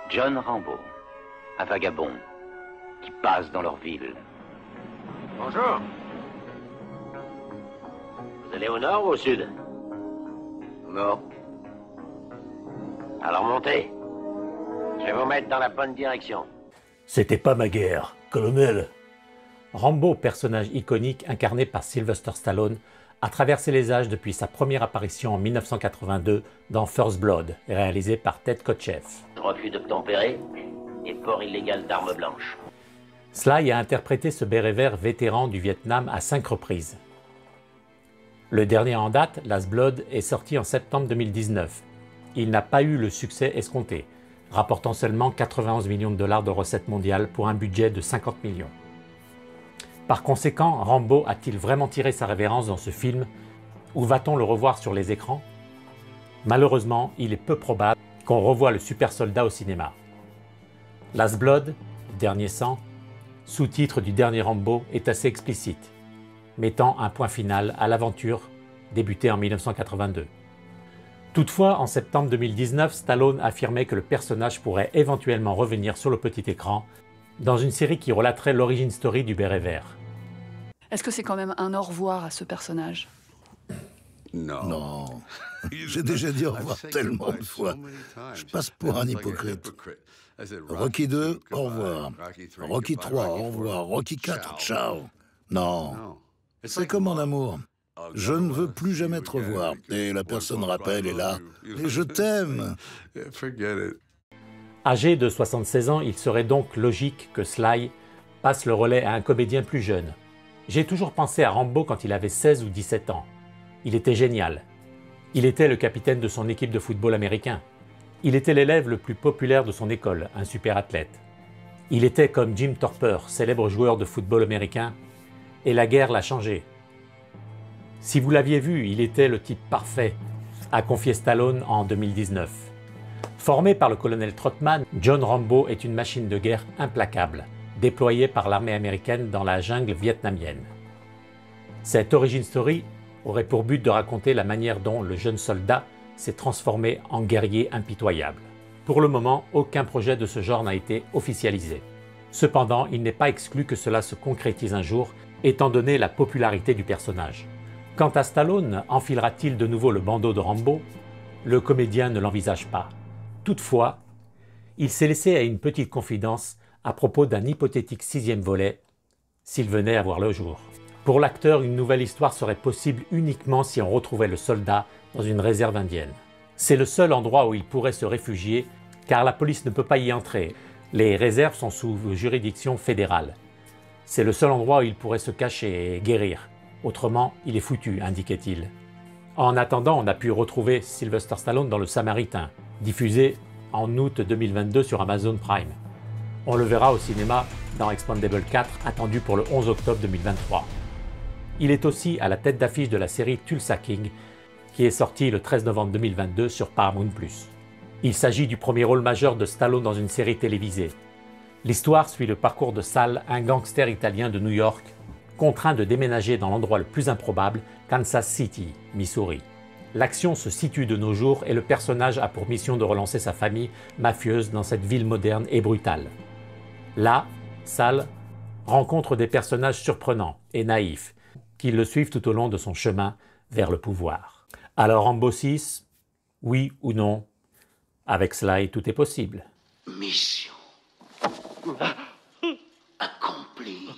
John Rambo, un vagabond qui passe dans leur ville. Bonjour. Vous allez au nord ou au sud? Nord. Alors montez. Je vais vous mettre dans la bonne direction. C'était pas ma guerre, colonel. Rambo, personnage iconique incarné par Sylvester Stallone, a traversé les âges depuis sa première apparition en 1982 dans First Blood, réalisé par Ted Kotcheff. Refus d'obtempérer et port illégal d'armes blanches. Sly a interprété ce béret vert vétéran du Vietnam à 5 reprises. Le dernier en date, Last Blood, est sorti en septembre 2019. Il n'a pas eu le succès escompté, rapportant seulement 91 millions de dollars de recettes mondiales pour un budget de 50 millions. Par conséquent, Rambo a-t-il vraiment tiré sa révérence dans ce film, ou va-t-on le revoir sur les écrans? Malheureusement, il est peu probable qu'on revoie le super soldat au cinéma. Last Blood, Dernier sang, sous-titre du dernier Rambo, est assez explicite, mettant un point final à l'aventure débutée en 1982. Toutefois, en septembre 2019, Stallone affirmait que le personnage pourrait éventuellement revenir sur le petit écran dans une série qui relaterait l'origin story du béret vert. Est-ce que c'est quand même un au revoir à ce personnage? Non. J'ai déjà dit au revoir tellement de fois. Je passe pour un hypocrite. Rocky 2, au revoir. Rocky 3, au revoir. Rocky 4, ciao. Non. C'est comme en amour. Je ne veux plus jamais te revoir. Et la personne rappelle est là. Et je t'aime. Âgé de 76 ans, il serait donc logique que Sly passe le relais à un comédien plus jeune. J'ai toujours pensé à Rambo quand il avait 16 ou 17 ans. Il était génial. Il était le capitaine de son équipe de football américain. Il était l'élève le plus populaire de son école, un super athlète. Il était comme Jim Thorpe, célèbre joueur de football américain, et la guerre l'a changé. Si vous l'aviez vu, il était le type parfait, a confié Stallone en 2019. Formé par le colonel Trotman, John Rambo est une machine de guerre implacable, déployée par l'armée américaine dans la jungle vietnamienne. Cette origin story aurait pour but de raconter la manière dont le jeune soldat s'est transformé en guerrier impitoyable. Pour le moment, aucun projet de ce genre n'a été officialisé. Cependant, il n'est pas exclu que cela se concrétise un jour, étant donné la popularité du personnage. Quant à Stallone, enfilera-t-il de nouveau le bandeau de Rambo? Le comédien ne l'envisage pas. Toutefois, il s'est laissé à une petite confidence à propos d'un hypothétique 6e volet, s'il venait à voir le jour. Pour l'acteur, une nouvelle histoire serait possible uniquement si on retrouvait le soldat dans une réserve indienne. C'est le seul endroit où il pourrait se réfugier, car la police ne peut pas y entrer. Les réserves sont sous juridiction fédérale. C'est le seul endroit où il pourrait se cacher et guérir. Autrement, il est foutu, indiquait-il. En attendant, on a pu retrouver Sylvester Stallone dans Le Samaritain, diffusé en août 2022 sur Amazon Prime. On le verra au cinéma dans Expandable 4, attendu pour le 11 octobre 2023. Il est aussi à la tête d'affiche de la série Tulsa King, qui est sortie le 13 novembre 2022 sur Paramount+. Il s'agit du premier rôle majeur de Stallone dans une série télévisée. L'histoire suit le parcours de Sal, un gangster italien de New York, contraint de déménager dans l'endroit le plus improbable, Kansas City, Missouri. L'action se situe de nos jours et le personnage a pour mission de relancer sa famille mafieuse dans cette ville moderne et brutale. Là, Sal rencontre des personnages surprenants et naïfs qui le suivent tout au long de son chemin vers le pouvoir. Alors Rambo 6, oui ou non? Avec Sly, tout est possible. Mission accomplie.